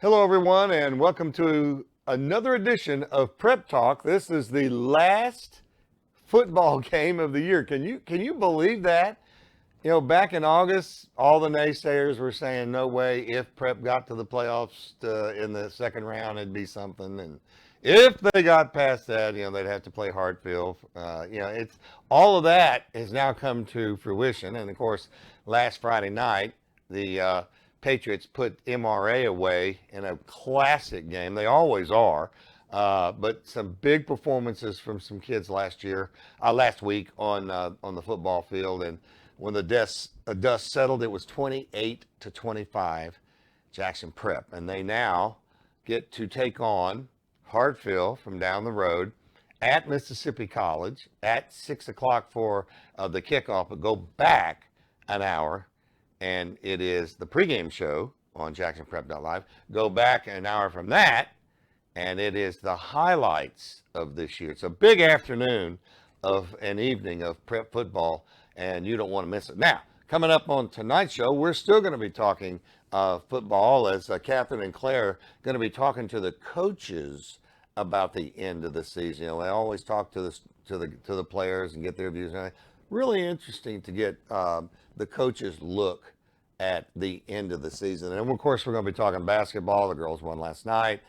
Hello, everyone, and welcome to another edition of Prep Talk. This is the last football game of the year. Can you believe that? You know, back in August, all the naysayers were saying no way. If Prep got to the playoffs in the second round, it'd be something. And if they got past that, you know, they'd have to play Hartfield. It's all of that has now come to fruition. And of course, last Friday night, the Patriots put MRA away in a classic game. They always are. But some big performances from some kids last week on the football field. And when the dust settled, it was 28-25 Jackson Prep. And they now get to take on Hartfield from down the road at Mississippi College at 6 o'clock for the kickoff, but go back an hour. And it is the pregame show on JacksonPrep.live. Go back an hour from that, and it is the highlights of this year. It's a big afternoon of an evening of prep football, and you don't want to miss it. Now, coming up on tonight's show, we're still going to be talking football, as Catherine and Claire are going to be talking to the coaches about the end of the season. You know, they always talk to the players and get their views. Really interesting to get the coaches look at the end of the season. And of course, we're going to be talking basketball. The girls won last night.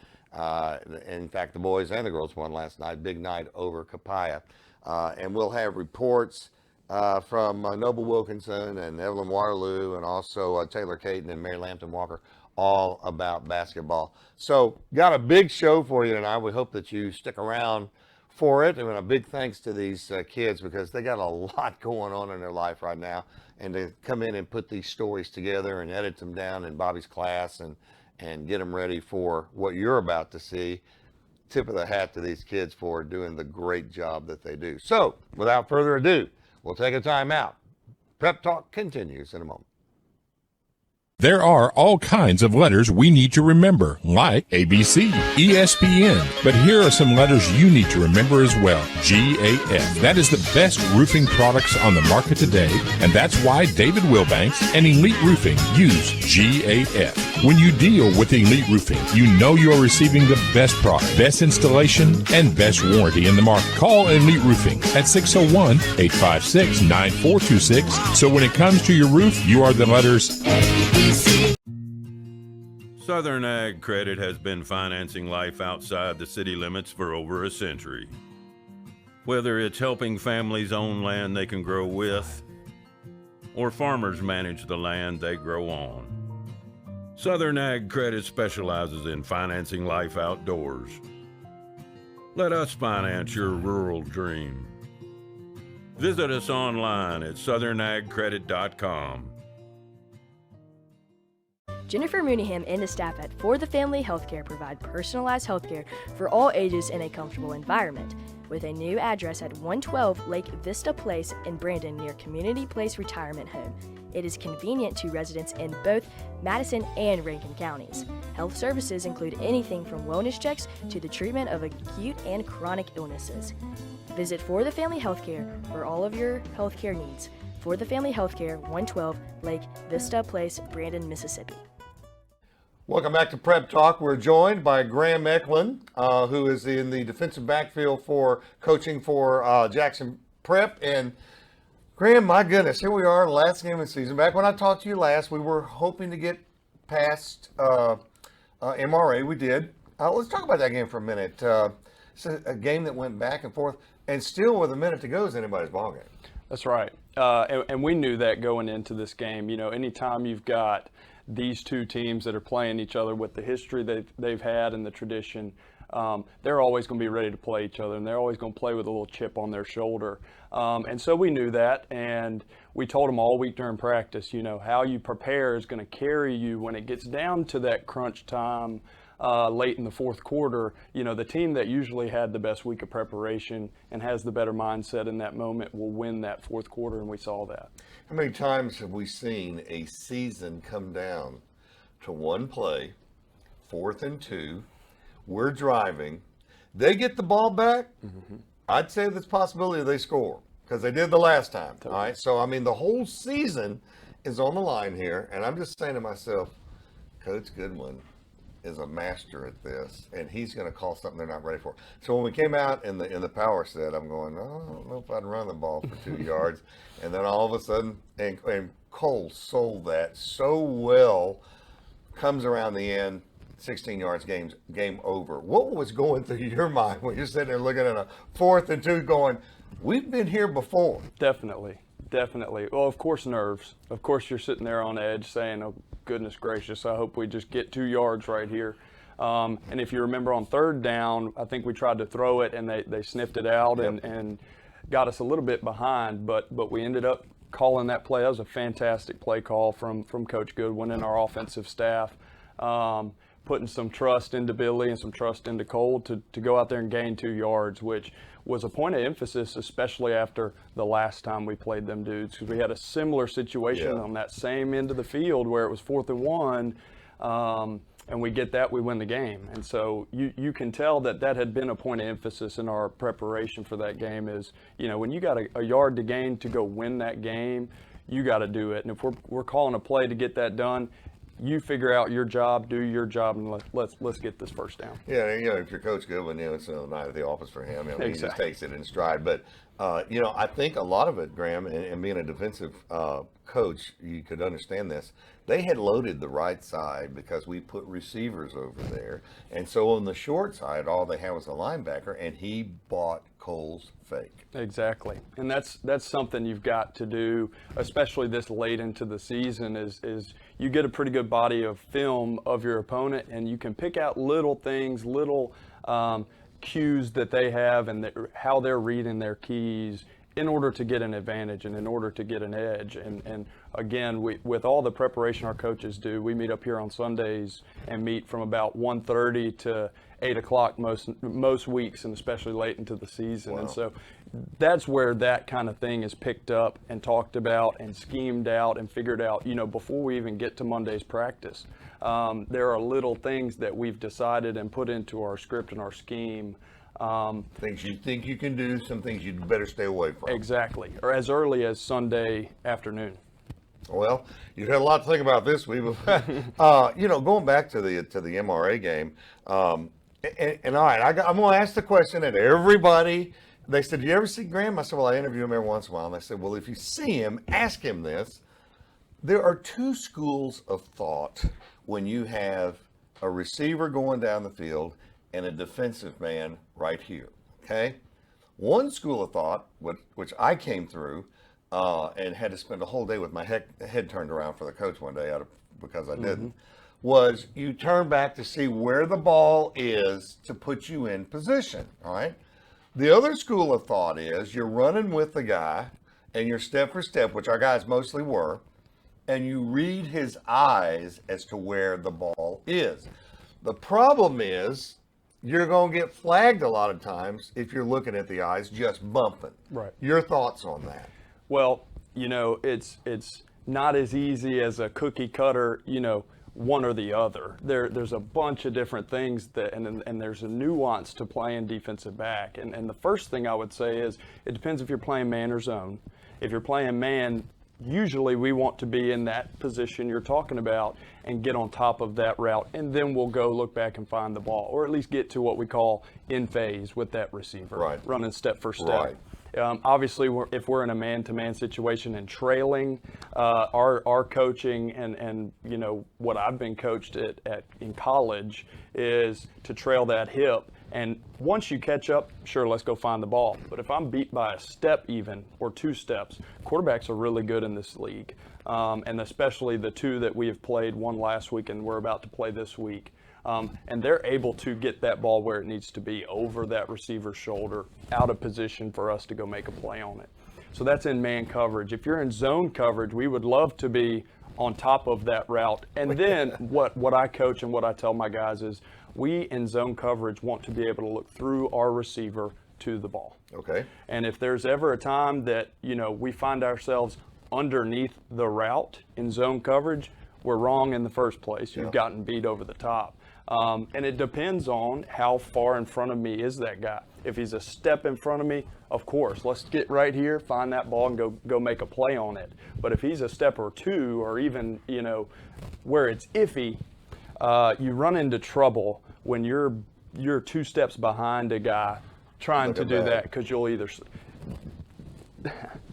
In fact, the boys and the girls won last night. Big night over Capaya. And we'll have reports from Noble Wilkinson and Evelyn Waterloo, and also Taylor Caton and Mary Lampton Walker, all about basketball. So got a big show for you tonight. We hope that you stick around for it. And a big thanks to these kids, because they got a lot going on in their life right now. And to come in and put these stories together and edit them down in Bobby's class and get them ready for what you're about to see. Tip of the hat to these kids for doing the great job that they do. So without further ado, we'll take a time out. Prep Talk continues in a moment. There are all kinds of letters we need to remember, like ABC, ESPN. But here are some letters you need to remember as well. GAF. That is the best roofing products on the market today, and that's why David Wilbanks and Elite Roofing use GAF. When you deal with Elite Roofing, you know you're receiving the best product, best installation, and best warranty in the market. Call Elite Roofing at 601-856-9426. So when it comes to your roof, you are the letters ABC. Southern Ag Credit has been financing life outside the city limits for over a century. Whether it's helping families own land they can grow with, or farmers manage the land they grow on, Southern Ag Credit specializes in financing life outdoors. Let us finance your rural dream. Visit us online at southernagcredit.com. Jennifer Mooneyham and the staff at For the Family Healthcare provide personalized healthcare for all ages in a comfortable environment. With a new address at 112 Lake Vista Place in Brandon near Community Place Retirement Home. It is convenient to residents in both Madison and Rankin counties. Health services include anything from wellness checks to the treatment of acute and chronic illnesses. Visit For the Family Healthcare for all of your healthcare needs. For the Family Healthcare, 112 Lake Vista Place, Brandon, Mississippi. Welcome back to Prep Talk. We're joined by Graham Eklund, who is in the defensive backfield for coaching for Jackson Prep. And Graham, my goodness, here we are, last game of the season. Back when I talked to you last, we were hoping to get past MRA. We did. Let's talk about that game for a minute. It's a game that went back and forth, and still with a minute to go is anybody's ball game. That's right. And we knew that going into this game. You know, anytime you've got these two teams that are playing each other with the history they've had and the tradition, they're always going to be ready to play each other, and they're always going to play with a little chip on their shoulder. And so we knew that, and we told them all week during practice, you know, how you prepare is going to carry you when it gets down to that crunch time late in the fourth quarter. You know, the team that usually had the best week of preparation and has the better mindset in that moment will win that fourth quarter, and we saw that. How many times have we seen a season come down to one play, 4th and 2, we're driving, they get the ball back, I'd say there's a possibility they score, because they did the last time, all right? So, I mean, the whole season is on the line here, and I'm just saying to myself, Coach Goodwin, is a master at this, and he's going to call something they're not ready for. So when we came out in the power set, I'm going, oh, I don't know if I'd run the ball for 2 yards. And then all of a sudden, and Cole sold that so well, comes around the end, 16 yards, game over. What was going through your mind when you're sitting there looking at a 4th and 2 going, we've been here before? Definitely. Well, of course, nerves. Of course, you're sitting there on edge saying, oh, goodness gracious, I hope we just get 2 yards right here. And if you remember on 3rd down, I think we tried to throw it and they sniffed it out. Yep. and got us a little bit behind, but we ended up calling that play. That was a fantastic play call from Coach Goodwin and our offensive staff, putting some trust into Billy and some trust into Cole to go out there and gain 2 yards, which was a point of emphasis, especially after the last time we played them dudes, because we had a similar situation on that same end of the field where it was 4th and 1, and we get that, we win the game. And so you can tell that had been a point of emphasis in our preparation for that game is, when you got a yard to gain to go win that game, you got to do it. And if we're calling a play to get that done, you figure out your job, do your job, and let's get this first down. Yeah, if you're Coach Goodwin, it's a night at the office for him. He just takes it in stride. But, I think a lot of it, Graham, and being a defensive coach, you could understand this. They had loaded the right side because we put receivers over there. And so on the short side, all they had was a linebacker, and he bought Cole's fake. Exactly. And that's something you've got to do, especially this late into the season, is you get a pretty good body of film of your opponent, and you can pick out little things, little cues that they have and how they're reading their keys in order to get an advantage and in order to get an edge. And again, with all the preparation our coaches do, we meet up here on Sundays and meet from about 1:30 to 8 o'clock most weeks, and especially late into the season. Wow. And so that's where that kind of thing is picked up and talked about and schemed out and figured out, before we even get to Monday's practice. There are little things that we've decided and put into our script and our scheme. Things you think you can do, some things you'd better stay away from. Exactly, or as early as Sunday afternoon. Well, you've had a lot to think about this week. Going back to the MRA game, and all right, I'm going to ask the question that everybody, they said, do you ever see Graham? I said, well, I interview him every once in a while. And they said, well, if you see him, ask him this. There are 2 schools of thought when you have a receiver going down the field and a defensive man right here, okay? One school of thought, which I came through and had to spend a whole day with my head turned around for the coach one day because I didn't, was you turn back to see where the ball is to put you in position, all right? The other school of thought is you're running with the guy and you're step for step, which our guys mostly were, and you read his eyes as to where the ball is. The problem is you're going to get flagged a lot of times if you're looking at the eyes just bumping. Right. Your thoughts on that? Well, it's not as easy as a cookie cutter, one or the other. There's a bunch of different things and there's a nuance to playing defensive back. And the first thing I would say is it depends if you're playing man or zone. If you're playing man, usually we want to be in that position you're talking about and get on top of that route, and then we'll go look back and find the ball, or at least get to what we call in phase with that receiver, running step for step. Right. Obviously, if we're in a man-to-man situation and trailing, our coaching and what I've been coached at in college is to trail that hip. And once you catch up, sure, let's go find the ball. But if I'm beat by a step even or 2 steps, quarterbacks are really good in this league. And especially the 2 that we have played, one last week and we're about to play this week. And they're able to get that ball where it needs to be, over that receiver's shoulder, out of position for us to go make a play on it. So that's in man coverage. If you're in zone coverage, we would love to be on top of that route. And then what I coach and what I tell my guys is we in zone coverage want to be able to look through our receiver to the ball. Okay. And if there's ever a time that, we find ourselves underneath the route in zone coverage, we're wrong in the first place. You've gotten beat over the top. And it depends on how far in front of me is that guy. If he's a step in front of me, of course, let's get right here, find that ball, and go make a play on it. But if he's a step or 2, or even, where it's iffy, You run into trouble when you're 2 steps behind a guy trying to do that, because you'll either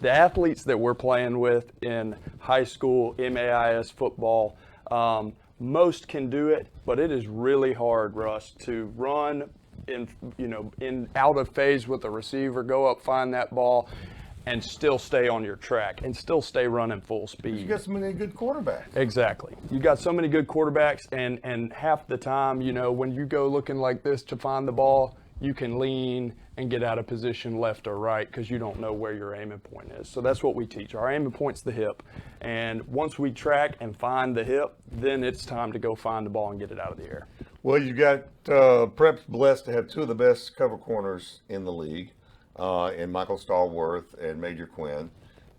the athletes that we're playing with in high school MAIS football, most can do it, but it is really hard, Russ, to run in out of phase with the receiver, go up, find that ball, and still stay on your track and still stay running full speed. You got so many good quarterbacks. Exactly. You got so many good quarterbacks, and half the time, when you go looking like this to find the ball, you can lean and get out of position left or right because you don't know where your aiming point is. So that's what we teach. Our aiming point's the hip. And once we track and find the hip, then it's time to go find the ball and get it out of the air. Well, you got Prep's blessed to have 2 of the best cover corners in the league, in Michael Stallworth and Major Quinn.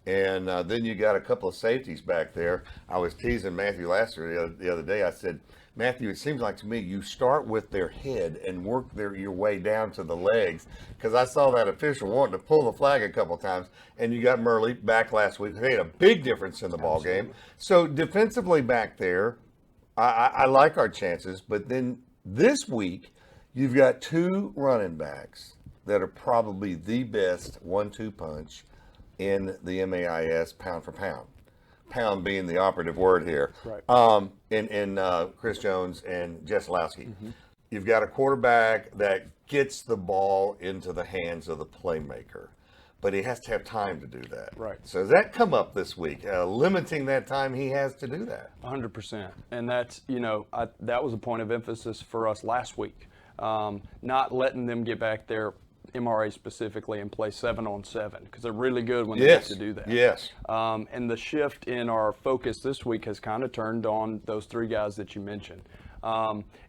And then you got a couple of safeties back there. I was teasing Matthew Lassiter the other day. I said, Matthew, it seems like to me you start with their head and work your way down to the legs, because I saw that official wanting to pull the flag a couple times. And you got Murley back last week. He made a big difference in the ball game. So defensively back there, I like our chances. But then this week, you've got 2 running backs that are probably the best 1-2 punch in the MAIS pound for pound. Pound being the operative word here. Right. In Chris Jones and Jeselowski. Mm-hmm. You've got a quarterback that gets the ball into the hands of the playmaker, but he has to have time to do that. Right. So does that come up this week, limiting that time he has to do that? 100%. And that's, that was a point of emphasis for us last week. Not letting them get back there, MRA specifically, and play 7-on-7, because they're really good when they get to do that. Yes. And the shift in our focus this week has kind of turned on those 3 guys that you mentioned.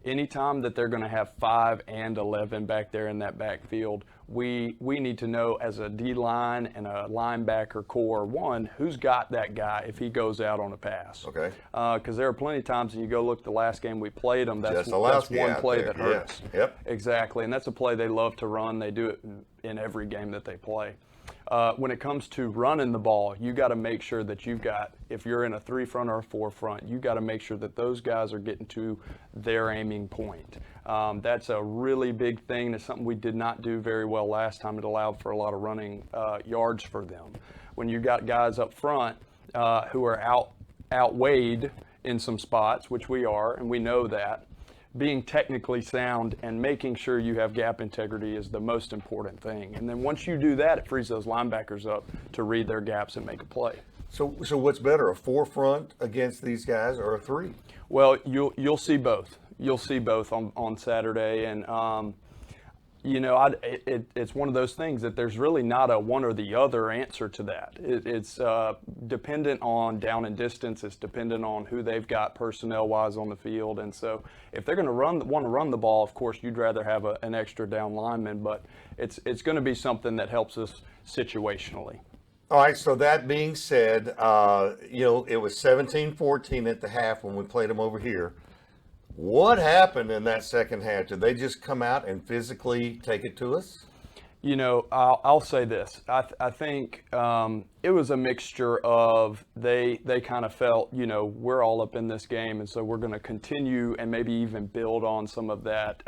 Anytime that they're going to have 5 and 11 back there in that backfield, we need to know as a D-line and a linebacker core, one, who's got that guy if he goes out on a pass. Okay. Because there are plenty of times, and you go look the last game we played them, that's Jeselowski one play there. that hurts. Yes. Yep. Exactly, and that's a play they love to run. They do it in every game that they play. When it comes to running the ball, you got to make sure that you've got, if you're in a 3 front or a 4 front, you got to make sure that those guys are getting to their aiming point. That's a really big thing. It's something we did not do very well last time. It allowed for a lot of running yards for them. When you got guys up front who are outweighed in some spots, which we are, and we know that, being technically sound and making sure you have gap integrity is the most important thing. And then once you do that, it frees those linebackers up to read their gaps and make a play. So what's better, a 4 front against these guys or a 3? Well, you'll see both. You'll see both on Saturday, and it's one of those things that there's really not a one or the other answer to that. It's dependent on down and distance. It's dependent on who they've got personnel-wise on the field. And so if they're going to want to run the ball, of course, you'd rather have an extra down lineman. But it's going to be something that helps us situationally. All right, so that being said, it was 17-14 at the half when we played them over here. What happened in that second half? Did they just come out and physically take it to us? I'll say this. I think it was a mixture of they kind of felt, we're all up in this game, and so we're going to continue and maybe even build on some of that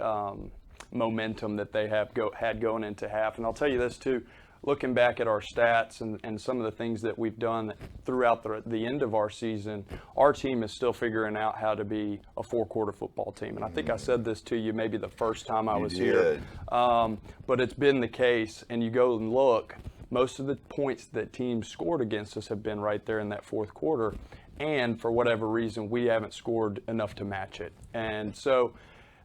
momentum that they had going into half. And I'll tell you this, too. Looking back at our stats and some of the things that we've done throughout the end of our season, our team is still figuring out how to be a 4-quarter football team. And I think I said this to you maybe the first time I was here. But it's been the case, and you go and look, most of the points that teams scored against us have been right there in that 4th quarter. And for whatever reason, we haven't scored enough to match it. And so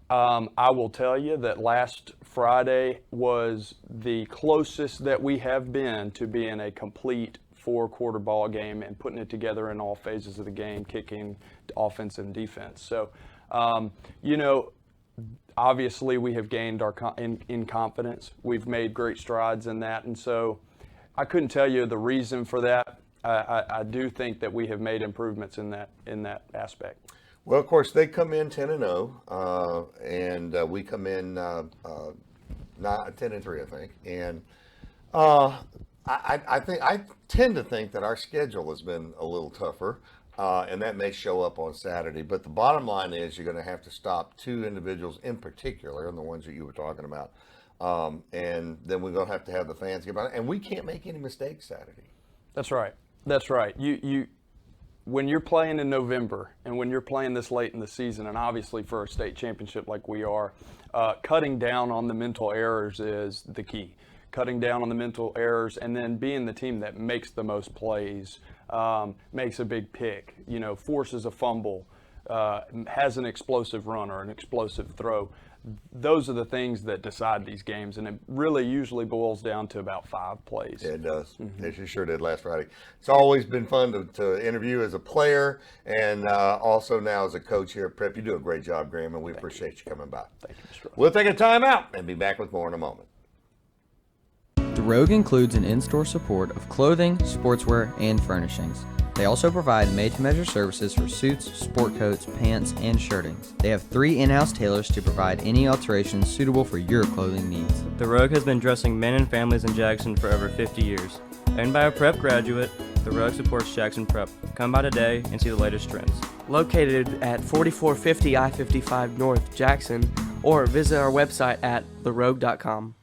I will tell you that last Friday was the closest that we have been to being a complete 4-quarter ball game and putting it together in all phases of the game, kicking, offense, and defense. So, obviously we have gained our in confidence. We've made great strides in that, and so I couldn't tell you the reason for that. I do think that we have made improvements in that aspect. Well, of course, they come in 10-0, and we come in 10-3, I think. And I tend to think that our schedule has been a little tougher, and that may show up on Saturday. But the bottom line is you're going to have to stop two individuals in particular, and the ones that you were talking about, and then we're going to have the fans get about it, and we can't make any mistakes Saturday. That's right. That's right. You when you're playing in November and when you're playing this late in the season, and obviously for a state championship like we are, cutting down on the mental errors is the key. Cutting down on the mental errors and then being the team that makes the most plays, makes a big pick, forces a fumble, has an explosive run or an explosive throw. Those are the things that decide these games, and it really usually boils down to about 5 plays. Yeah, it does. It sure did last Friday. It's always been fun to interview as a player and also now as a coach here at Prep. You do a great job, Graham, and we appreciate you coming by. Thank you, Mr. Russell. We'll take a timeout and be back with more in a moment. The Rogue includes an in-store support of clothing, sportswear, and furnishings. They also provide made-to-measure services for suits, sport coats, pants, and shirtings. They have 3 in-house tailors to provide any alterations suitable for your clothing needs. The Rogue has been dressing men and families in Jackson for over 50 years. Owned by a Prep graduate, the Rogue supports Jackson Prep. Come by today and see the latest trends. Located at 4450 I-55 North, Jackson, or visit our website at therogue.com.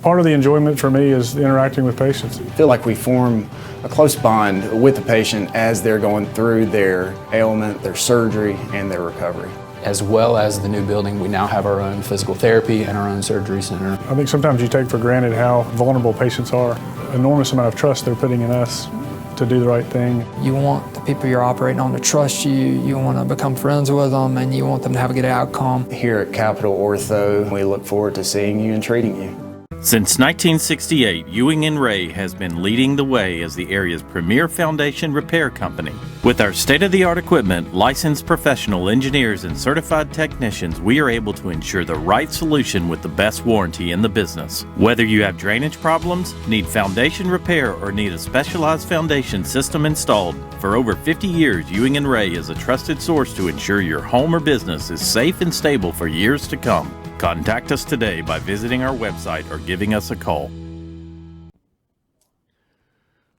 Part of the enjoyment for me is interacting with patients. I feel like we form a close bond with the patient as they're going through their ailment, their surgery, and their recovery. As well as the new building, we now have our own physical therapy and our own surgery center. I think sometimes you take for granted how vulnerable patients are. Enormous amount of trust they're putting in us to do the right thing. You want the people you're operating on to trust you, you want to become friends with them, and you want them to have a good outcome. Here at Capital Ortho, we look forward to seeing you and treating you. Since 1968, Ewing & Ray has been leading the way as the area's premier foundation repair company. With our state-of-the-art equipment, licensed professional engineers, and certified technicians, we are able to ensure the right solution with the best warranty in the business. Whether you have drainage problems, need foundation repair, or need a specialized foundation system installed, for over 50 years, Ewing & Ray is a trusted source to ensure your home or business is safe and stable for years to come. Contact us today by visiting our website or giving us a call.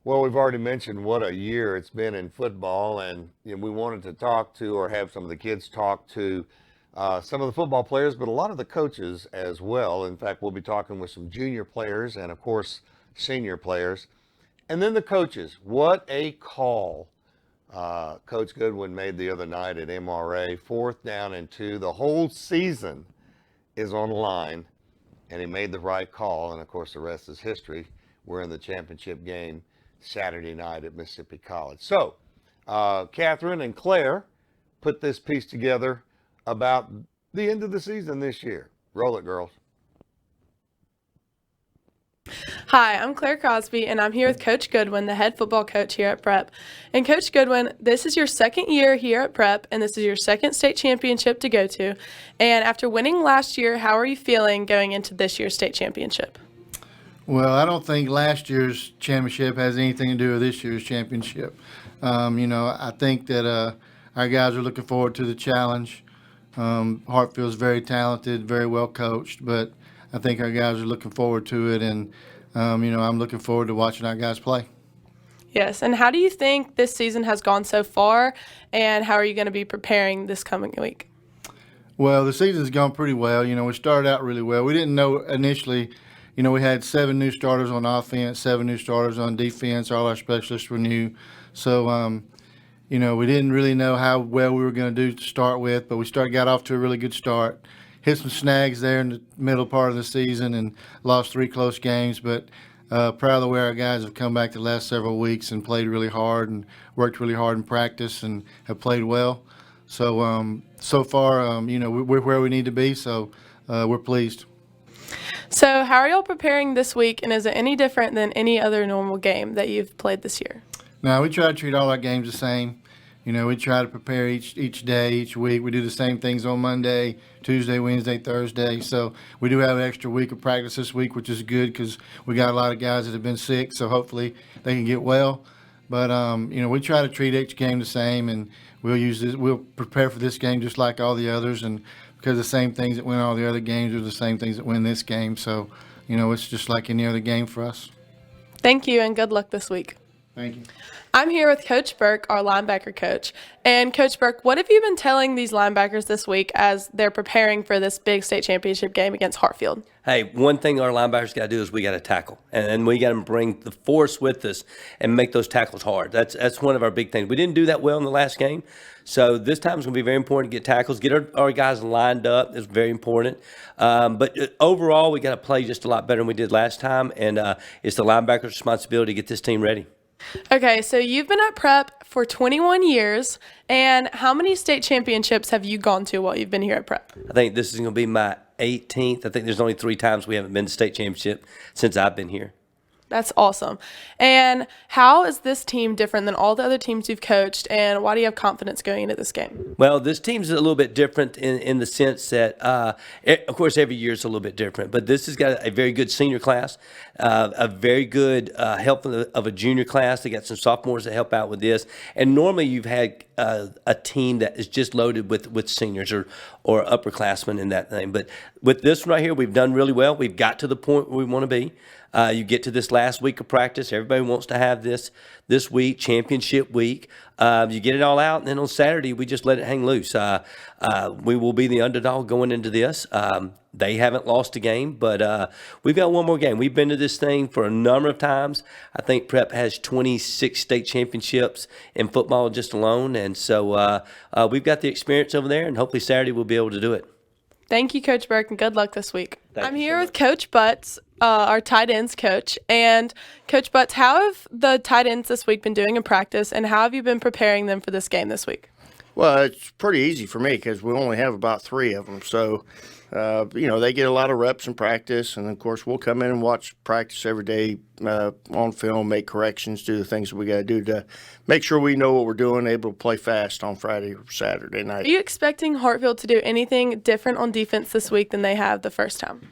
Well, we've already mentioned what a year it's been in football, and we wanted to talk to or have some of the kids talk to some of the football players, but a lot of the coaches as well. In fact, we'll be talking with some junior players and, of course, senior players. And then the coaches. What a call Coach Goodwin made the other night at MRA. 4th down and 2. The whole season is on the line, and he made the right call, and of course the rest is history. We're in the championship game Saturday night at Mississippi College. So Catherine and Claire put this piece together about the end of the season this year. Roll it, girls. Hi, I'm Claire Crosby, and I'm here with Coach Goodwin, the head football coach here at Prep. And Coach Goodwin, this is your 2nd year here at Prep, and this is your 2nd state championship to go to. And after winning last year, how are you feeling going into this year's state championship? Well, I don't think last year's championship has anything to do with this year's championship. I think that our guys are looking forward to the challenge. Hartfield's very talented, very well coached, but I think our guys are looking forward to it, and, I'm looking forward to watching our guys play. Yes, and how do you think this season has gone so far, and how are you going to be preparing this coming week? Well, the season's gone pretty well. We started out really well. We didn't know initially, we had 7 new starters on offense, 7 new starters on defense. All our specialists were new. So, we didn't really know how well we were going to do to start with, but we got off to a really good start. Hit some snags there in the middle part of the season and lost 3 close games, but proud of the way our guys have come back the last several weeks and played really hard and worked really hard in practice and have played well. So, so far, we're where we need to be, so we're pleased. So how are y'all preparing this week, and is it any different than any other normal game that you've played this year? No, we try to treat all our games the same. We try to prepare each day, each week. We do the same things on Monday, Tuesday, Wednesday, Thursday. So we do have an extra week of practice this week, which is good because we got a lot of guys that have been sick, so hopefully they can get well. But, we try to treat each game the same, and we'll prepare for this game just like all the others, and because the same things that win all the other games are the same things that win this game. So, it's just like any other game for us. Thank you, and good luck this week. Thank you. I'm here with Coach Burke, our linebacker coach. And Coach Burke, what have you been telling these linebackers this week as they're preparing for this big state championship game against Hartfield? Hey, one thing our linebackers got to do is we got to tackle, and we got to bring the force with us and make those tackles hard. That's one of our big things. We didn't do that well in the last game, so this time it's going to be very important to get tackles, get our guys lined up. It's very important. But overall, we got to play just a lot better than we did last time, and it's the linebackers' responsibility to get this team ready. Okay, so you've been at Prep for 21 years, and how many state championships have you gone to while you've been here at Prep? I think this is going to be my 18th. I think there's only 3 times we haven't been to state championship since I've been here. That's awesome. And how is this team different than all the other teams you've coached, and why do you have confidence going into this game? Well, this team's a little bit different in the sense that, of course, every year is a little bit different, but this has got a very good senior class, a very good help of a junior class. They got some sophomores that help out with this. And normally you've had a team that is just loaded with seniors or upperclassmen in that thing. But with this one right here, we've done really well. We've got to the point where we want to be. You get to this last week of practice. Everybody wants to have this week, championship week. You get it all out, and then on Saturday, we just let it hang loose. We will be the underdog going into this. They haven't lost a game, but we've got one more game. We've been to this thing for a number of times. I think Prep has 26 state championships in football just alone, and so we've got the experience over there, and hopefully Saturday we'll be able to do it. Thank you, Coach Burke, and good luck this week. I'm here with Coach Butts, our tight ends coach. And Coach Butts, how have the tight ends this week been doing in practice, and how have you been preparing them for this game this week? Well, it's pretty easy for me because we only have about 3 of them. So, they get a lot of reps in practice. And, of course, we'll come in and watch practice every day on film, make corrections, do the things that we got to do to make sure we know what we're doing, able to play fast on Friday or Saturday night. Are you expecting Hartfield to do anything different on defense this week than they have the first time?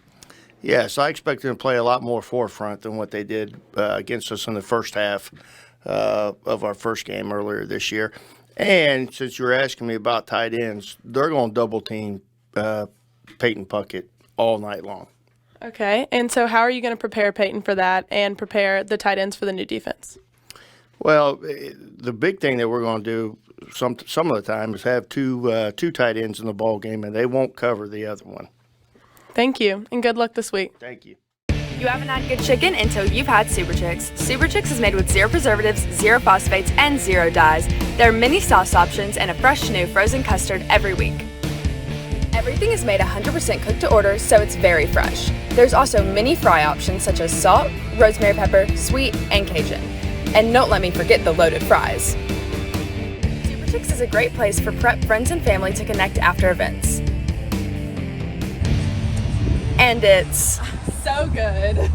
Yes, I expect them to play a lot more forefront than what they did against us in the first half of our first game earlier this year. And since you were asking me about tight ends, they're going to double team Peyton Puckett all night long. Okay, and so how are you going to prepare Peyton for that and prepare the tight ends for the new defense? Well, the big thing that we're going to do some of the time is have two tight ends in the ball game, and they won't cover the other one. Thank you, and good luck this week. Thank you. You haven't had good chicken until you've had Super Chicks. Super Chicks is made with 0 preservatives, 0 phosphates, and 0 dyes. There are many sauce options and a fresh new frozen custard every week. Everything is made 100% cooked to order, so it's very fresh. There's also many fry options such as salt, rosemary pepper, sweet, and Cajun. And don't let me forget the loaded fries. Super Chicks is a great place for prep friends and family to connect after events. And it's so good.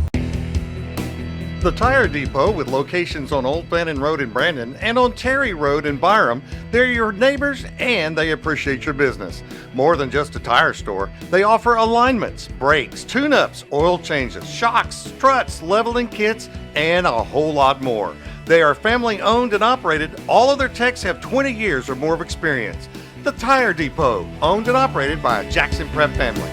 The Tire Depot, with locations on Old Fannin Road in Brandon and on Terry Road in Byram, they're your neighbors and they appreciate your business. More than just a tire store, they offer alignments, brakes, tune-ups, oil changes, shocks, struts, leveling kits, and a whole lot more. They are family owned and operated. All of their techs have 20 years or more of experience. The Tire Depot, owned and operated by a Jackson Prep family.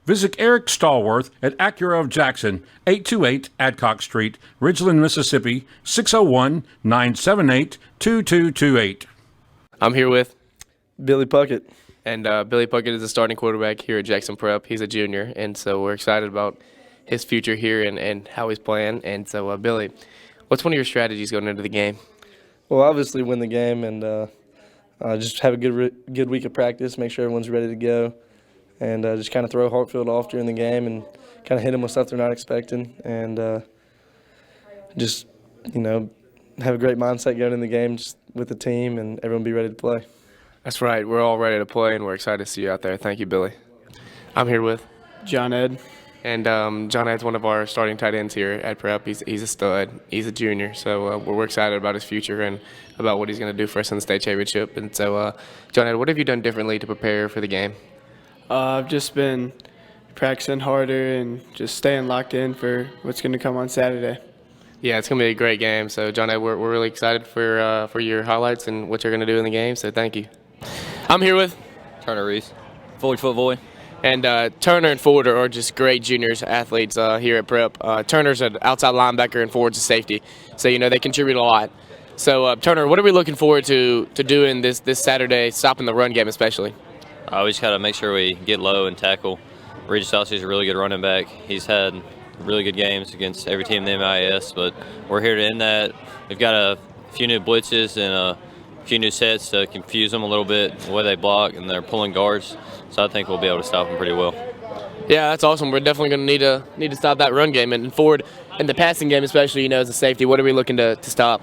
Visit Eric Stallworth at Acura of Jackson, 828 Adcock Street, Ridgeland, Mississippi, 601-978-2228. I'm here with Billy Puckett. And Billy Puckett is the starting quarterback here at Jackson Prep. He's a junior, and so we're excited about his future here and how he's playing. And so, Billy, what's one of your strategies going into the game? Well, obviously win the game and just have a good week of practice, make sure everyone's ready to go, and just kind of throw Hartfield off during the game and kind of hit them with stuff they're not expecting, and just, have a great mindset going in the game just with the team and everyone be ready to play. That's right. We're all ready to play, and we're excited to see you out there. Thank you, Billy. I'm here with John Ed. And John Ed's one of our starting tight ends here at Prep. He's a stud. He's a junior, so we're excited about his future and about what he's going to do for us in the state championship. And so, John Ed, what have you done differently to prepare for the game? I've just been practicing harder and just staying locked in for what's going to come on Saturday. Yeah, it's going to be a great game. So, John, we're really excited for your highlights and what you're going to do in the game. So, thank you. I'm here with Turner Reese, Forward Foot Boy. And Turner and Ford are just great juniors athletes here at Prep. Turner's an outside linebacker and Ford's a safety. So, they contribute a lot. So, Turner, what are we looking forward to doing this Saturday, stopping the run game especially? We just got to make sure we get low and tackle. Regis Elsey is a really good running back. He's had really good games against every team in the MIS, but we're here to end that. We've got a few new blitzes and a few new sets to confuse them a little bit, the way they block, and they're pulling guards. So I think we'll be able to stop them pretty well. Yeah, that's awesome. We're definitely going to need to stop that run game. And Ford, in the passing game especially, as a safety, what are we looking to stop?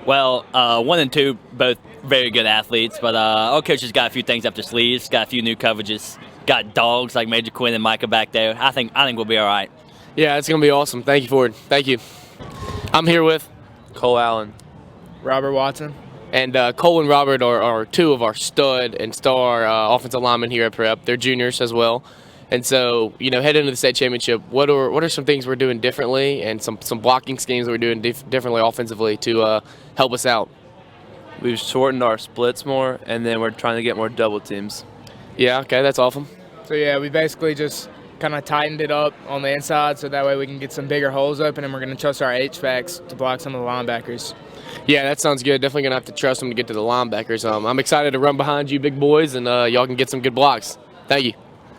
Well, 1 and 2, both very good athletes, but our coach has got a few things up their sleeves, got a few new coverages, got dogs like Major Quinn and Micah back there. I think we'll be all right. Yeah, it's going to be awesome. Thank you, Ford. Thank you. I'm here with Cole Allen, Robert Watson. And Cole and Robert are two of our stud and star offensive linemen here at Prep. They're juniors as well. And so, heading into the state championship, what are some things we're doing differently and some blocking schemes that we're doing differently offensively to help us out? We've shortened our splits more, and then we're trying to get more double teams. Yeah, okay, that's awesome. So, yeah, we basically just kind of tightened it up on the inside so that way we can get some bigger holes open, and we're going to trust our H-backs to block some of the linebackers. Yeah, that sounds good. Definitely going to have to trust them to get to the linebackers. I'm excited to run behind you big boys, and y'all can get some good blocks. Thank you.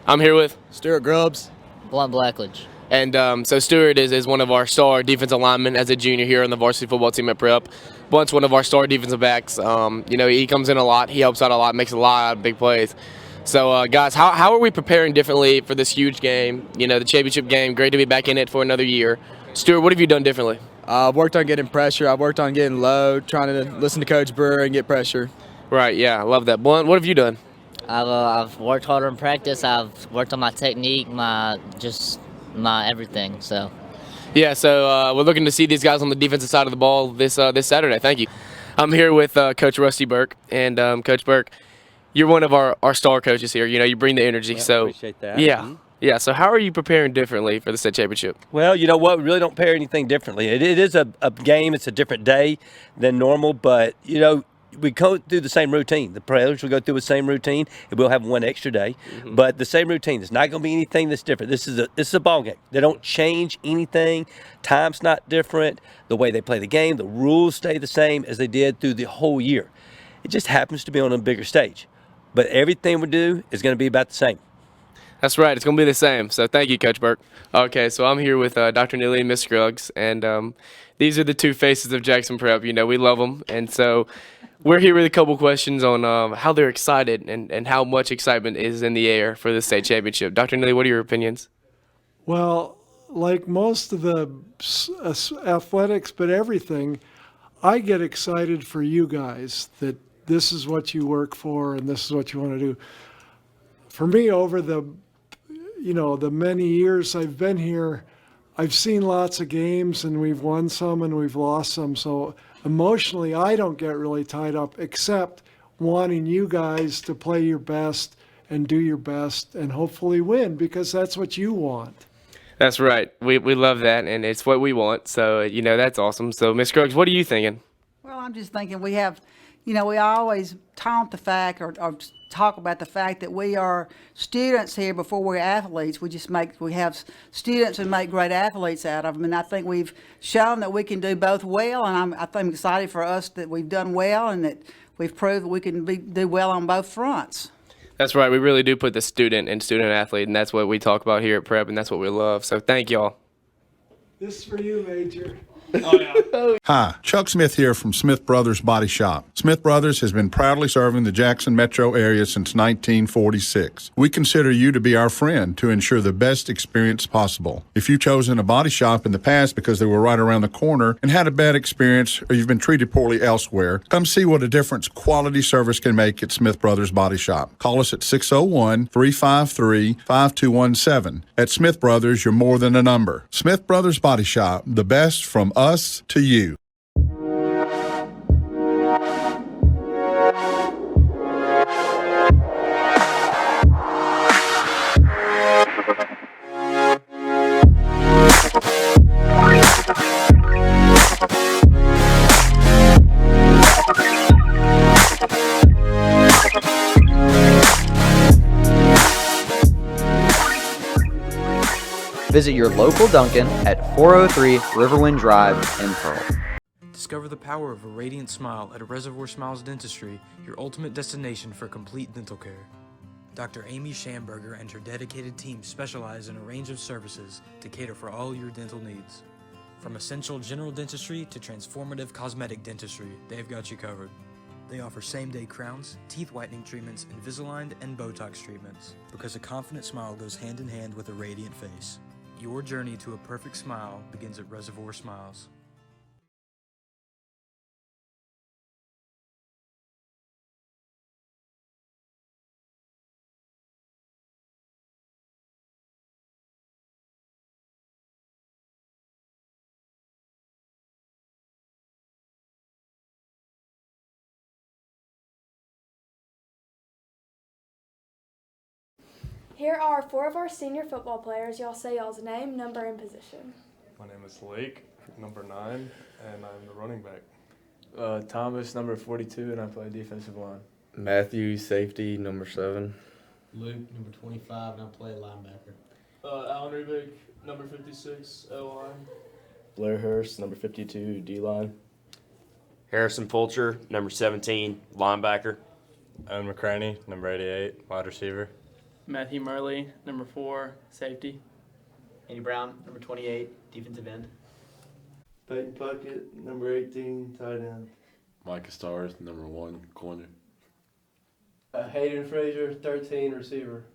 I'm here with Stuart Grubbs, Blunt Blackledge. And so Stuart is one of our star defensive linemen as a junior here on the varsity football team at Prep. Blunt's one of our star defensive backs. He comes in a lot. He helps out a lot, makes a lot of big plays. So, guys, how are we preparing differently for this huge game, the championship game? Great to be back in it for another year. Stuart, what have you done differently? I've worked on getting pressure. I've worked on getting low, trying to listen to Coach Brewer and get pressure. Right, yeah, I love that. Blunt, what have you done? I've worked harder in practice. I've worked on my technique, my everything. So. Yeah, so we're looking to see these guys on the defensive side of the ball this Saturday. Thank you. I'm here with Coach Rusty Burke, and Coach Burke, you're one of our star coaches here. You bring the energy. Yeah, so appreciate that. Yeah. Mm-hmm. Yeah, so how are you preparing differently for the state championship? Well, you know what? We really don't prepare anything differently. It is a game. It's a different day than normal, but, we go through the same routine. The players will go through the same routine, and we'll have one extra day. Mm-hmm. But the same routine. There's not going to be anything that's different. This is a ball game. They don't change anything. Time's not different. The way they play the game, the rules stay the same as they did through the whole year. It just happens to be on a bigger stage. But everything we do is going to be about the same. That's right. It's going to be the same. So thank you, Coach Burke. Okay, so I'm here with Dr. Neely and Miss Scruggs, and these are the two faces of Jackson Prep. We love them, and so we're here with a couple questions on how they're excited and how much excitement is in the air for the state championship. Dr. Neely, what are your opinions? Well, like most of the athletics, but everything, I get excited for you guys that this is what you work for and this is what you want to do. For me, over the many years I've been here, I've seen lots of games and we've won some and we've lost some. So emotionally, I don't get really tied up except wanting you guys to play your best and do your best and hopefully win because that's what you want. That's right. We love that, and it's what we want. So, that's awesome. So, Ms. Scruggs, what are you thinking? Well, I'm just thinking we have, we always taunt the fact or talk about the fact that we are students here before we're athletes. We have students and make great athletes out of them. And I think we've shown that we can do both well. And I'm excited for us that we've done well and that we've proved that we can do well on both fronts. That's right. We really do put the student and student athlete, and that's what we talk about here at Prep, and that's what we love. So thank y'all. This is for you, Major. Hi, Chuck Smith here from Smith Brothers Body Shop. Smith Brothers has been proudly serving the Jackson metro area since 1946. We consider you to be our friend to ensure the best experience possible. If you've chosen a body shop in the past because they were right around the corner and had a bad experience or you've been treated poorly elsewhere, come see what a difference quality service can make at Smith Brothers Body Shop. Call us at 601-353-5217. At Smith Brothers, you're more than a number. Smith Brothers Body Shop, the best from us to you. Visit your local Dunkin' at 403 Riverwind Drive in Pearl. Discover the power of a radiant smile at Reservoir Smiles Dentistry, your ultimate destination for complete dental care. Dr. Amy Schamberger and her dedicated team specialize in a range of services to cater for all your dental needs. From essential general dentistry to transformative cosmetic dentistry, they've got you covered. They offer same-day crowns, teeth whitening treatments, Invisalign and Botox treatments, because a confident smile goes hand in hand with a radiant face. Your journey to a perfect smile begins at Reservoir Smiles. Here are 4 of our senior football players. Y'all say y'all's name, number, and position. My name is Lake, number 9, and I'm the running back. Thomas, number 42, and I play defensive line. Matthew, safety, number 7. Luke, number 25, and I play linebacker. Alan Rubik, number 56, O-line. Blair Hurst, number 52, D-line. Harrison Fulcher, number 17, linebacker. Owen McCraney, number 88, wide receiver. Matthew Murley, number 4, safety. Andy Brown, number 28, defensive end. Peyton Puckett, number 18, tight end. Micah Stars, number 1, corner. Hayden Frazier, 13, receiver.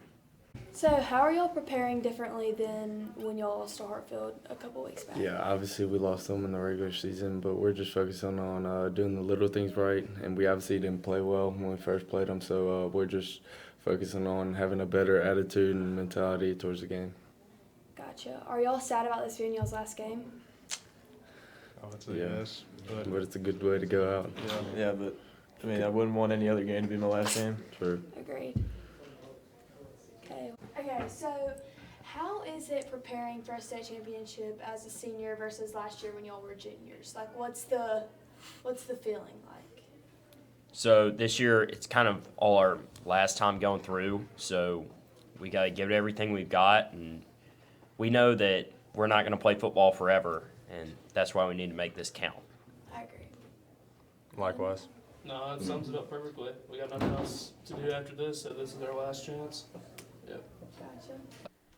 So, how are y'all preparing differently than when y'all lost to Hartfield a couple weeks back? Yeah, obviously we lost them in the regular season, but we're just focusing on doing the little things right, and we obviously didn't play well when we first played them, so we're just focusing on having a better attitude and mentality towards the game. Gotcha. Are y'all sad about this being y'all's last game? I would say yes. But it's a good way to go out. Yeah, but I mean, I wouldn't want any other game to be my last game. Sure. Agreed. Okay, so how is it preparing for a state championship as a senior versus last year when y'all were juniors? Like, what's the feeling like? So this year, it's kind of all our last time going through, so we got to give it everything we've got, and we know that we're not going to play football forever, and that's why we need to make this count. I agree. Likewise. No, it sums it up perfectly. We got nothing else to do after this, so this is our last chance. Yep. Gotcha.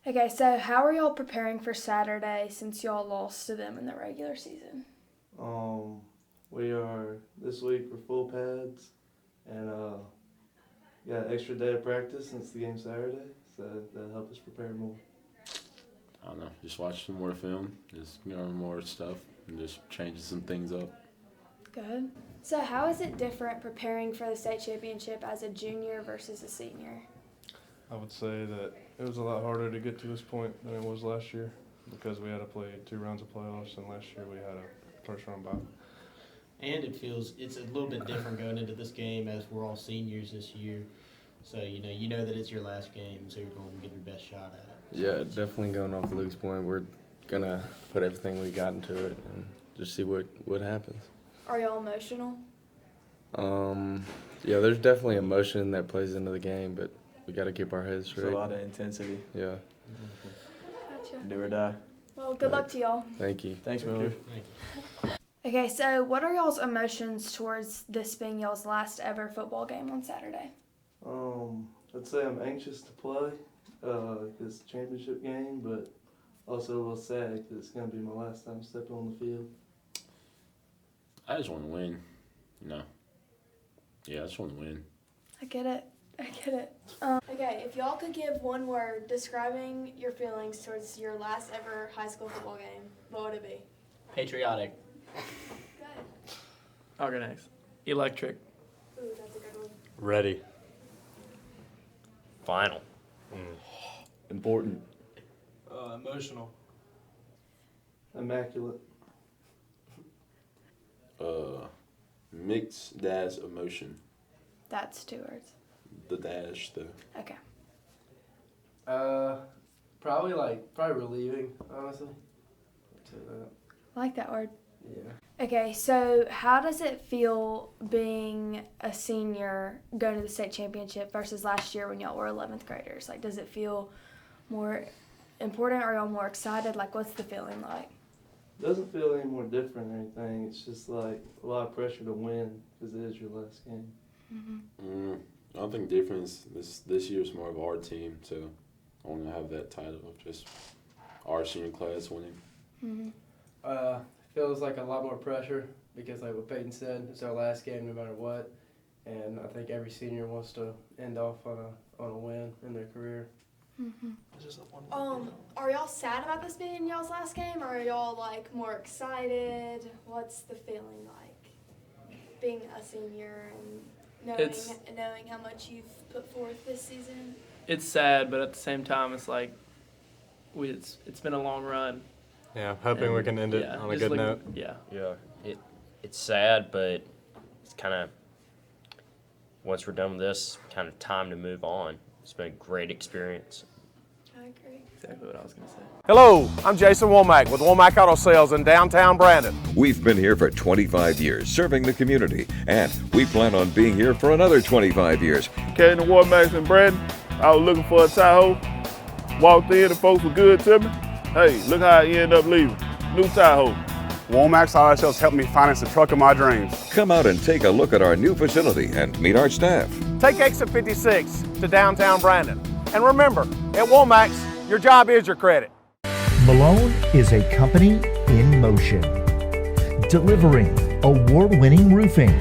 Okay, so how are y'all preparing for Saturday since y'all lost to them in the regular season? We are, this week we're full pads, and got an extra day of practice since the game Saturday, so that'll help us prepare more. I don't know, just watch some more film, just learn more stuff, and just changing some things up. Good. So how is it different preparing for the state championship as a junior versus a senior? I would say that it was a lot harder to get to this point than it was last year because we had to play 2 rounds of playoffs, and last year we had a first round bye. And it's a little bit different going into this game as we're all seniors this year. So, you know that it's your last game, so you're going to give your best shot at it. Yeah, definitely going off Luke's point, we're going to put everything we got into it and just see what happens. Are y'all emotional? Yeah, there's definitely emotion that plays into the game, but we got to keep our heads straight. There's a lot of intensity. Yeah. Gotcha. Do or die. Well, good luck to y'all. Thank you. Thanks, Miller. Okay, so what are y'all's emotions towards this being y'all's last ever football game on Saturday? I'd say I'm anxious to play this championship game, but also a little sad because it's going to be my last time stepping on the field. I just want to win, Yeah, I just want to win. I get it. Okay, if y'all could give one word describing your feelings towards your last ever high school football game, what would it be? Patriotic. Good. Organized. Electric. Ooh, that's a good one. Ready. Final. Important. Emotional. Immaculate. Mixed dash emotion. That's 2 words. The dash, Okay. Probably relieving, honestly. I'd say that. I like that word. Yeah. Okay, so how does it feel being a senior going to the state championship versus last year when y'all were 11th graders? Like, does it feel more important? Are y'all more excited? Like, what's the feeling like? Doesn't feel any more different or anything. It's just like a lot of pressure to win because it is your last game. I don't think difference this year is more of our team, so I want to have that title of just our senior class winning. Feels like a lot more pressure because, like what Peyton said, it's our last game no matter what, and I think every senior wants to end off on a win in their career. Are y'all sad about this being y'all's last game, or are y'all like more excited? What's the feeling like being a senior and knowing how much you've put forth this season? It's sad, but at the same time, it's like it's been a long run. Yeah, hoping we can end it on a good note. Yeah. It's sad, but it's kind of, once we're done with this, kind of time to move on. It's been a great experience. I agree. Exactly what I was going to say. Hello, I'm Jason Womack with Womack Auto Sales in downtown Brandon. We've been here for 25 years serving the community, and we plan on being here for another 25 years. Came to Womack in Brandon. I was looking for a Tahoe. Walked in, the folks were good to me. Hey, look how I ended up leaving. New Tahoe. Womack's Auto Sales helped me finance the truck of my dreams. Come out and take a look at our new facility and meet our staff. Take exit 56 to downtown Brandon. And remember, at Womack's, your job is your credit. Malone is a company in motion, delivering award-winning roofing,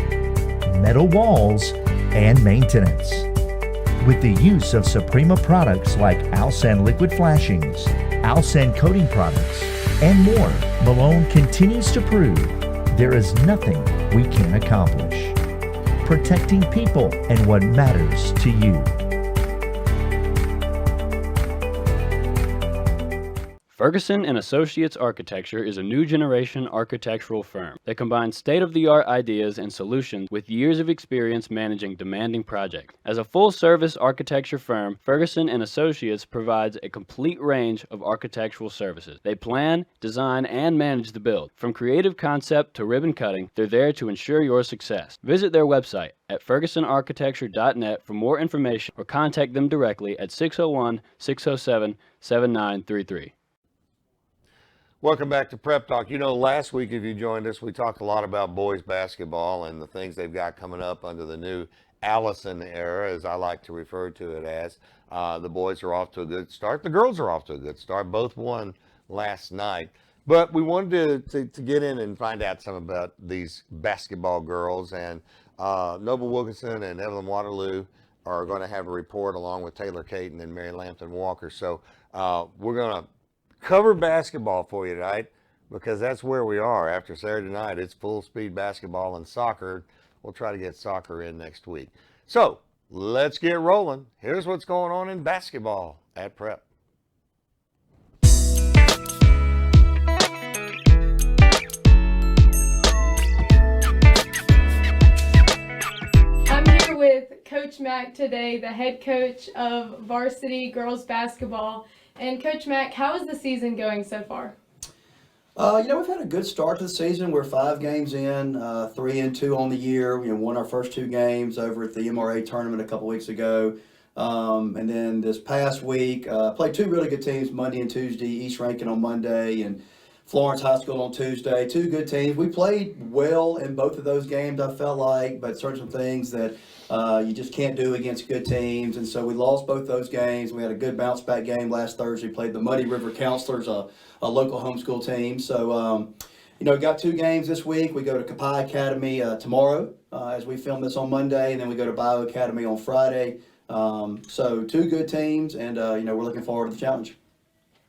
metal walls, and maintenance. With the use of Suprema products like Alsan liquid flashings, Alsan coating products, and more, Malone continues to prove there is nothing we can't accomplish. Protecting people and what matters to you. Ferguson & Associates Architecture is a new generation architectural firm that combines state-of-the-art ideas and solutions with years of experience managing demanding projects. As a full-service architecture firm, Ferguson & Associates provides a complete range of architectural services. They plan, design, and manage the build. From creative concept to ribbon cutting, they're there to ensure your success. Visit their website at fergusonarchitecture.net for more information or contact them directly at 601-607-7933. Welcome back to Prep Talk. You know, last week, if you joined us, we talked a lot about boys basketball and the things they've got coming up under the new Allison era, as I like to refer to it as. The boys are off to a good start. The girls are off to a good start. Both won last night. But we wanted to get in and find out some about these basketball girls. And Noble Wilkinson and Evelyn Waterloo are going to have a report along with Taylor Caton and Mary Lampton Walker. So we're going to cover basketball for you tonight because that's where we are. After Saturday night, it's full speed basketball and soccer. We'll try to get soccer in next week. So let's get rolling. Here's what's going on in basketball at Prep. I'm here with Coach Mack today, the head coach of varsity girls basketball. And Coach Mack, how is the season going so far? We've had a good start to the season. We're 5 games in, 3-2 on the year. We won our first 2 games over at the MRA tournament a couple weeks ago. And then this past week, played 2 really good teams, Monday and Tuesday, East Rankin on Monday and Florence High School on Tuesday. 2 good teams. We played well in both of those games, I felt like, but certain things that you just can't do against good teams. And so we lost both those games. We had a good bounce back game last Thursday. Played the Muddy River Counselors, a local homeschool team. So, got 2 games this week. We go to Kapai Academy tomorrow as we film this on Monday, and then we go to Bio Academy on Friday. So 2 good teams, and, we're looking forward to the challenge.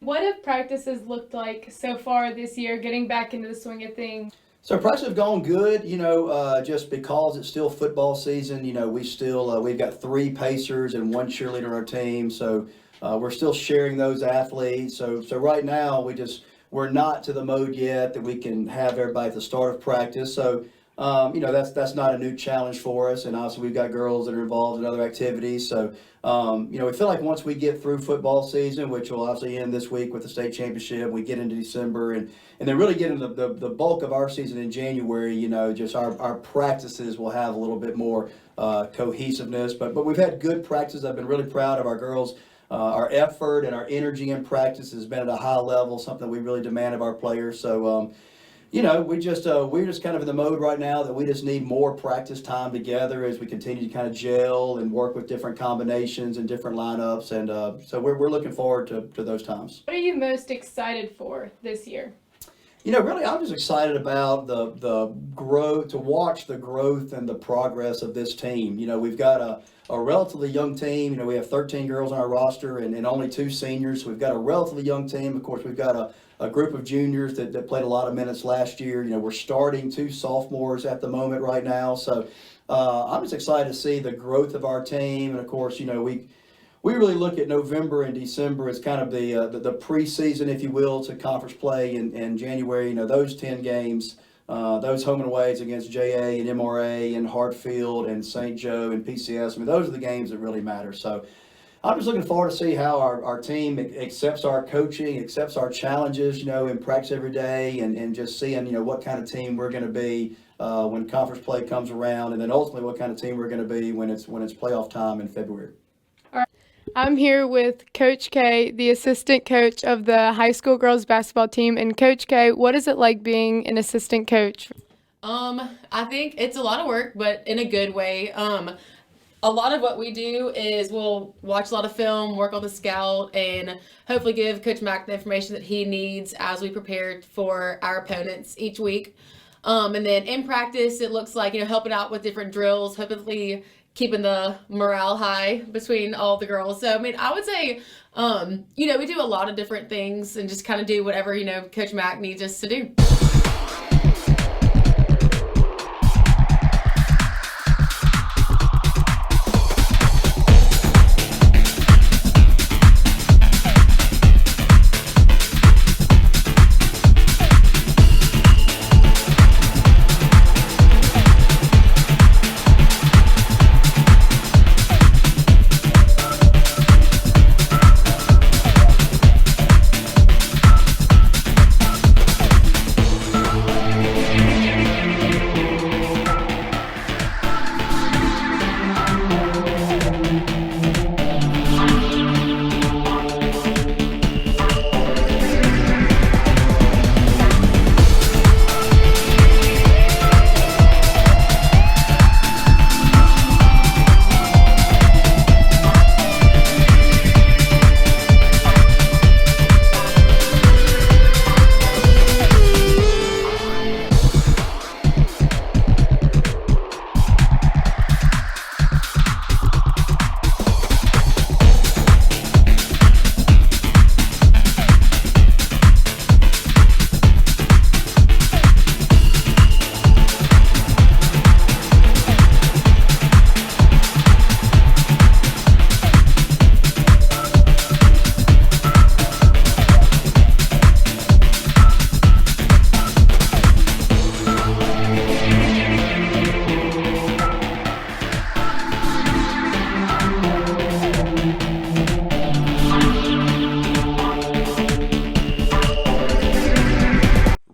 What have practices looked like so far this year, getting back into the swing of things? So practices have gone good, just because it's still football season. We've got 3 Pacers and 1 cheerleader on our team. So we're still sharing those athletes. So right now we're not to the mode yet that we can have everybody at the start of practice. So, that's not a new challenge for us. And obviously we've got girls that are involved in other activities. So, we feel like once we get through football season, which will obviously end this week with the state championship, we get into December and then really get into the bulk of our season in January, just our practices will have a little bit more cohesiveness. But we've had good practices. I've been really proud of our girls. our effort and our energy in practice has been at a high level, something we really demand of our players. So, we're just kind of in the mode right now that we just need more practice time together as we continue to kind of gel and work with different combinations and different lineups. And so we're looking forward to those times. What are you most excited for this year? Really, I'm just excited about the growth, to watch the growth and the progress of this team. We've got a relatively young team. We have 13 girls on our roster and only 2 seniors. So we've got a relatively young team. Of course, we've got a group of juniors that played a lot of minutes last year. We're starting 2 sophomores at the moment right now. So I'm just excited to see the growth of our team. And of course, we really look at November and December as kind of the preseason, if you will, to conference play in January. Those 10 games, those home and aways against JA and MRA and Hartfield and St. Joe and PCS. Those are the games that really matter. So I'm just looking forward to see how our team accepts our coaching, accepts our challenges, in practice every day, and just seeing, what kind of team we're going to be when conference play comes around, and then ultimately what kind of team we're going to be when it's playoff time in February. I'm here with Coach K, the assistant coach of the high school girls basketball team. And Coach K, what is it like being an assistant coach? I think it's a lot of work, but in a good way. A lot of what we do is we'll watch a lot of film, work on the scout, and hopefully give Coach Mack the information that he needs as we prepare for our opponents each week. And then in practice, it looks like, helping out with different drills, hopefully keeping the morale high between all the girls. So, I would say, we do a lot of different things and just kind of do whatever, Coach Mack needs us to do.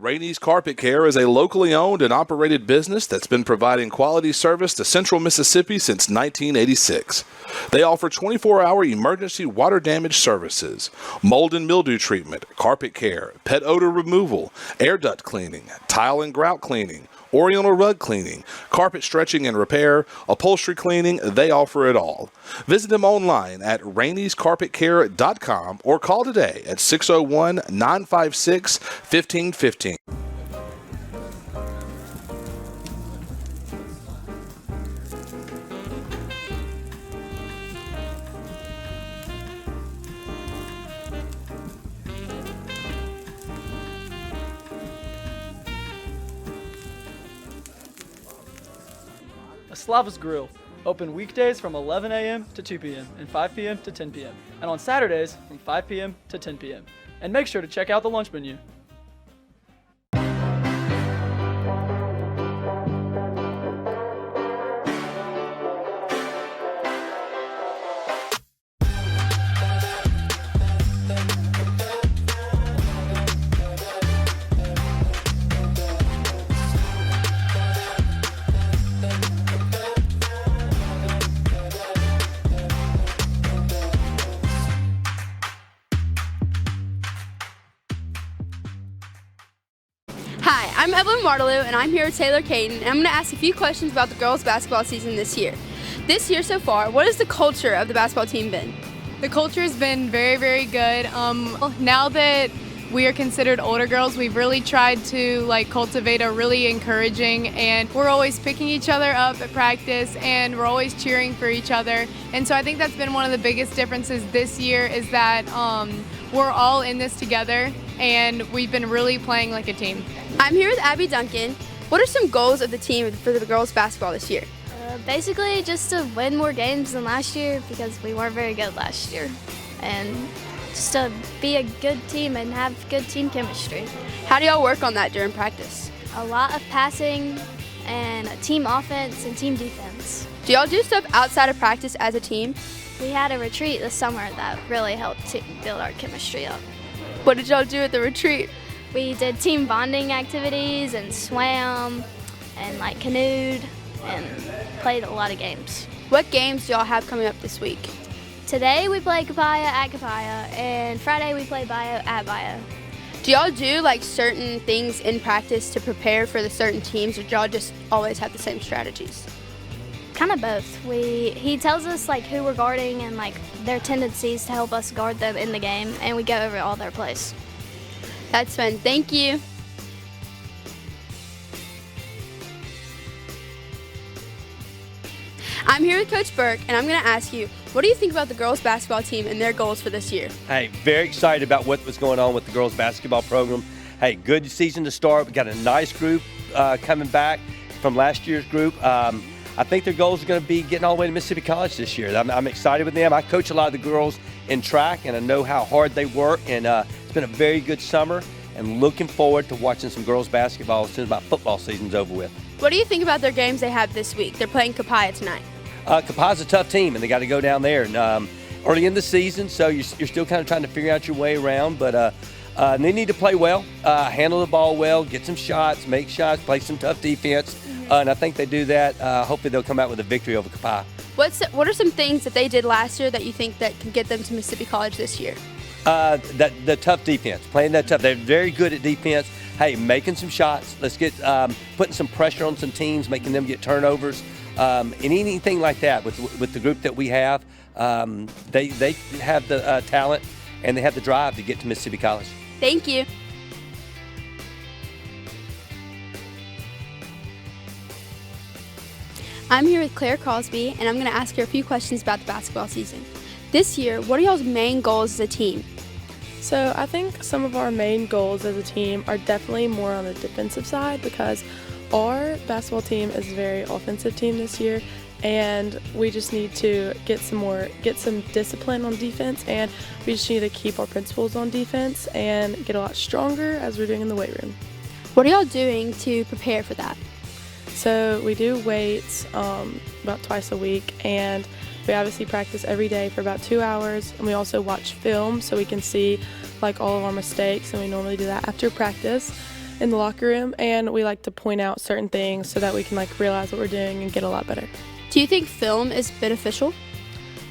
Rainey's Carpet Care is a locally owned and operated business that's been providing quality service to Central Mississippi since 1986. They offer 24-hour emergency water damage services, mold and mildew treatment, carpet care, pet odor removal, air duct cleaning, tile and grout cleaning, Oriental rug cleaning, carpet stretching and repair, upholstery cleaning. They offer it all. Visit them online at raineyscarpetcare.com or call today at 601-956-1515. Slava's Grill, open weekdays from 11 a.m. to 2 p.m. and 5 p.m. to 10 p.m. and on Saturdays from 5 p.m. to 10 p.m. And make sure to check out the lunch menu. Evelyn Martelou, and I'm here with Taylor Caden, and I'm going to ask a few questions about the girls' basketball season this year. This year so far, what has the culture of the basketball team been? The culture has been very, very good. Now that we are considered older girls, we've really tried to cultivate a really encouraging, and we're always picking each other up at practice, and we're always cheering for each other. And so I think that's been one of the biggest differences this year is that we're all in this together, and we've been really playing like a team. I'm here with Abby Duncan. What are some goals of the team for the girls' basketball this year? Basically just to win more games than last year because we weren't very good last year. And just to be a good team and have good team chemistry. How do y'all work on that during practice? A lot of passing and team offense and team defense. Do y'all do stuff outside of practice as a team? We had a retreat this summer that really helped to build our chemistry up. What did y'all do at the retreat? We did team bonding activities and swam and canoed and played a lot of games. What games do y'all have coming up this week? Today we play Capaya at Capaya, and Friday we play Bio at Bio. Do y'all do certain things in practice to prepare for the certain teams, or do y'all just always have the same strategies? Kind of both. He tells us who we're guarding and their tendencies to help us guard them in the game, and we go over all their plays. That's fun. Thank you. I'm here with Coach Burke, and I'm going to ask you, what do you think about the girls' basketball team and their goals for this year? Hey, very excited about what was going on with the girls' basketball program. Hey, good season to start. We got a nice group coming back from last year's group. I think their goals are going to be getting all the way to Mississippi College this year. I'm excited with them. I coach a lot of the girls in track, and I know how hard they work, and it's been a very good summer, and looking forward to watching some girls' basketball as soon as my football season's over with. What do you think about their games they have this week? They're playing Capaya tonight. Capaya's a tough team, and they got to go down there. And early in the season, so you're still kind of trying to figure out your way around, but they need to play well, handle the ball well, get some shots, make shots, play some tough defense, and I think they do that. Hopefully they'll come out with a victory over Capaya. What are some things that they did last year that you think that can get them to Mississippi College this year? The tough defense, playing that tough. They're very good at defense. Hey, making some shots. Let's get putting some pressure on some teams, making them get turnovers, and anything like that with the group that we have. They have the talent and they have the drive to get to Mississippi College. Thank you. I'm here with Claire Crosby, and I'm going to ask her a few questions about the basketball season. This year, what are y'all's main goals as a team? So I think some of our main goals as a team are definitely more on the defensive side because our basketball team is a very offensive team this year, and we just need to get some discipline on defense, and we just need to keep our principles on defense and get a lot stronger as we're doing in the weight room. What are y'all doing to prepare for that? So we do weights about twice a week, and we obviously practice every day for about 2 hours, and we also watch film so we can see all of our mistakes, and we normally do that after practice in the locker room, and we like to point out certain things so that we can realize what we're doing and get a lot better. Do you think film is beneficial?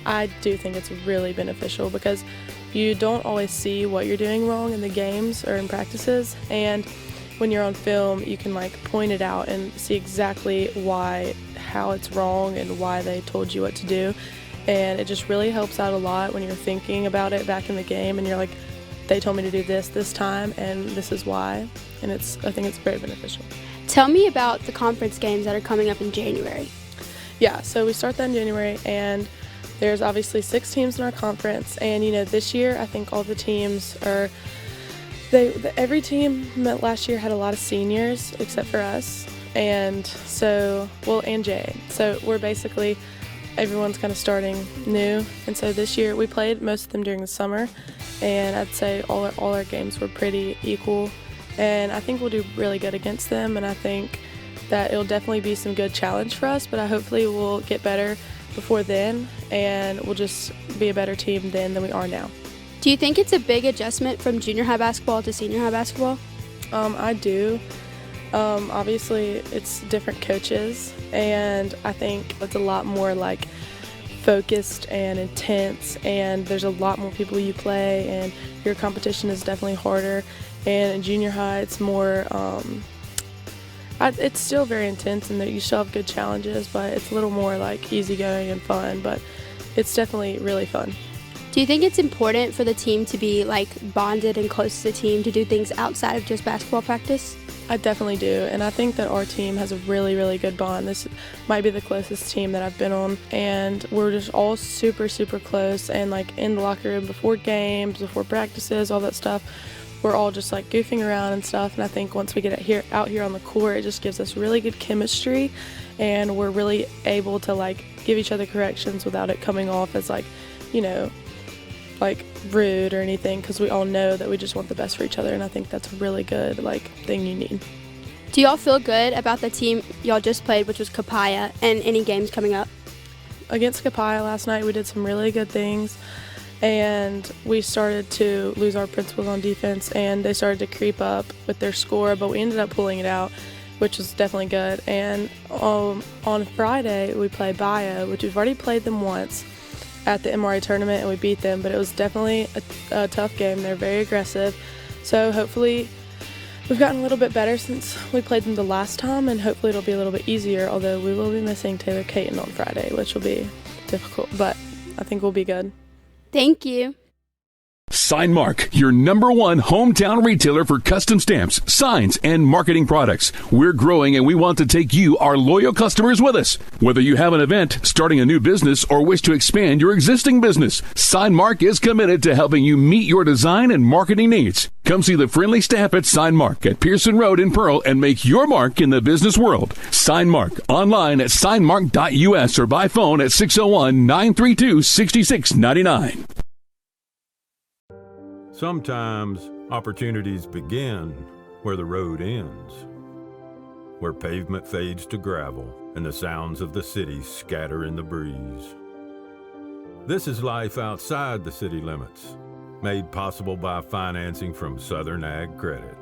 I do think it's really beneficial because you don't always see what you're doing wrong in the games or in practices, and when you're on film you can point it out and see exactly how it's wrong and why they told you what to do, and it just really helps out a lot when you're thinking about it back in the game and you're like, they told me to do this time and this is why, and I think it's very beneficial. Tell me about the conference games that are coming up in January. Yeah, so we start that in January, and there's obviously 6 teams in our conference, and this year I think all the teams are every team last year had a lot of seniors except for us, and and Jay. So we're basically, everyone's kind of starting new, and so this year we played most of them during the summer, and I'd say all our games were pretty equal, and I think we'll do really good against them, and I think that it'll definitely be some good challenge for us, but hopefully we'll get better before then, and we'll just be a better team then than we are now. Do you think it's a big adjustment from junior high basketball to senior high basketball? I do. Obviously, it's different coaches, and I think it's a lot more focused and intense, and there's a lot more people you play, and your competition is definitely harder. And in junior high, it's more it's still very intense and that you still have good challenges, but it's a little more like easygoing and fun, but it's definitely really fun. Do you think it's important for the team to be like bonded and close to the team to do things outside of just basketball practice? I definitely do, and I think that our team has a really, really good bond. This might be the closest team that I've been on, and we're just all super, super close, and like in the locker room before games, before practices, all that stuff, we're all just like goofing around and stuff, and I think once we get out here on the court, it just gives us really good chemistry, and we're really able to like give each other corrections without it coming off as like, you know, like rude or anything, because we all know that we just want the best for each other, and I think that's a really good like thing you need. Do y'all feel good about the team y'all just played, which was Capaya, and any games coming up? Against Capaya last night, we did some really good things, and we started to lose our principles on defense, and they started to creep up with their score, but we ended up pulling it out, which was definitely good. And on Friday, we play Bio, which we've already played them once at the MRA tournament, and we beat them, but it was definitely a tough game. They're very aggressive, so hopefully we've gotten a little bit better since we played them the last time, and hopefully it'll be a little bit easier, although we will be missing Taylor Caton on Friday, which will be difficult, but I think we'll be good. Thank you. Sign Mark, your #1 hometown retailer for custom stamps, signs, and marketing products. We're growing and we want to take you, our loyal customers, with us. Whether you have an event, starting a new business, or wish to expand your existing business, Sign Mark is committed to helping you meet your design and marketing needs. Come see the friendly staff at Sign Mark at Pearson Road in Pearl and make your mark in the business world. Sign Mark online at signmark.us or by phone at 601-932-6699. Sometimes opportunities begin where the road ends, where pavement fades to gravel and the sounds of the city scatter in the breeze. This is life outside the city limits, made possible by financing from Southern Ag Credit.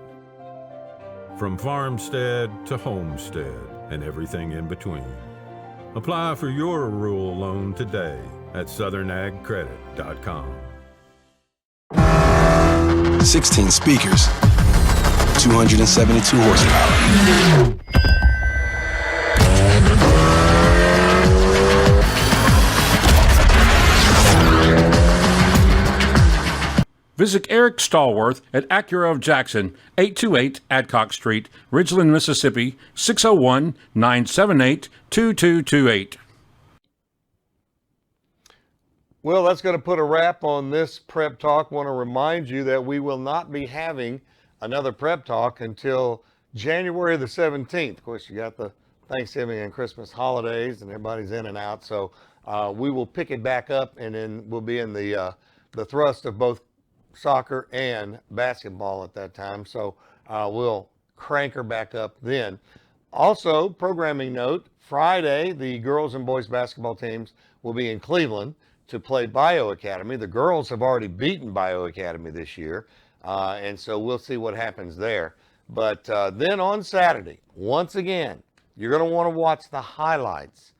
From farmstead to homestead and everything in between. Apply for your rural loan today at southernagcredit.com. 16 speakers, 272 horsepower. Visit Eric Stallworth at Acura of Jackson, 828 Adcock Street, Ridgeland, Mississippi, 601-978-2228. Well, that's going to put a wrap on this Prep Talk. Want to remind you that we will not be having another Prep Talk until January the 17th. Of course, you got the Thanksgiving and Christmas holidays, and everybody's in and out. So we will pick it back up, and then we'll be in the thrust of both soccer and basketball at that time. So we'll crank her back up then. Also, programming note, Friday, the girls and boys basketball teams will be in Cleveland to play Bio Academy. The girls have already beaten Bio Academy this year, and so we'll see what happens there. But then on Saturday, once again, you're going to want to watch the highlights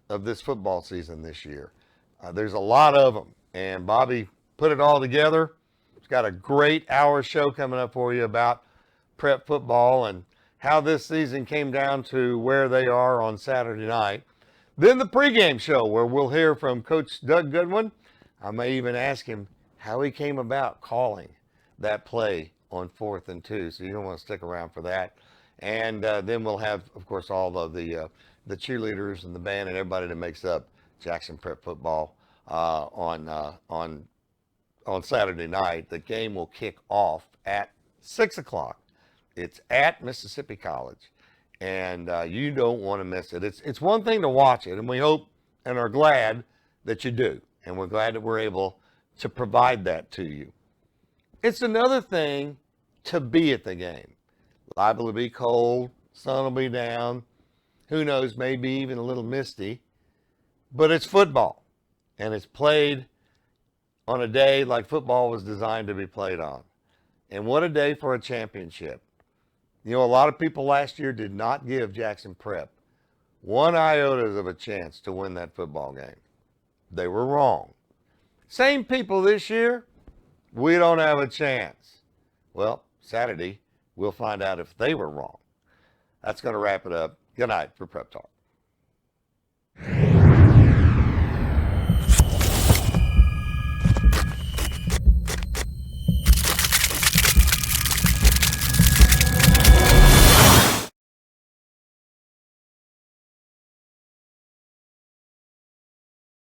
of this football season this year. There's a lot of them, and Bobby put it all together. He's got a great hour show coming up for you about prep football and how this season came down to where they are on Saturday night. Then the pregame show, where we'll hear from Coach Doug Goodwin. I may even ask him how he came about calling that play on 4th and 2. So you don't want to stick around for that. And then we'll have, of course, all of the cheerleaders and the band and everybody that makes up Jackson Prep football on Saturday night. The game will kick off at 6 o'clock. It's at Mississippi College. And you don't want to miss it. It's one thing to watch it, and we hope and are glad that you do. And we're glad that we're able to provide that to you. It's another thing to be at the game. Liable to be cold, sun will be down, who knows, maybe even a little misty. But it's football, and it's played on a day like football was designed to be played on. And what a day for a championship. You know, a lot of people last year did not give Jackson Prep one iota of a chance to win that football game. They were wrong. Same people this year, we don't have a chance. Well, Saturday, we'll find out if they were wrong. That's going to wrap it up. Good night for Prep Talk.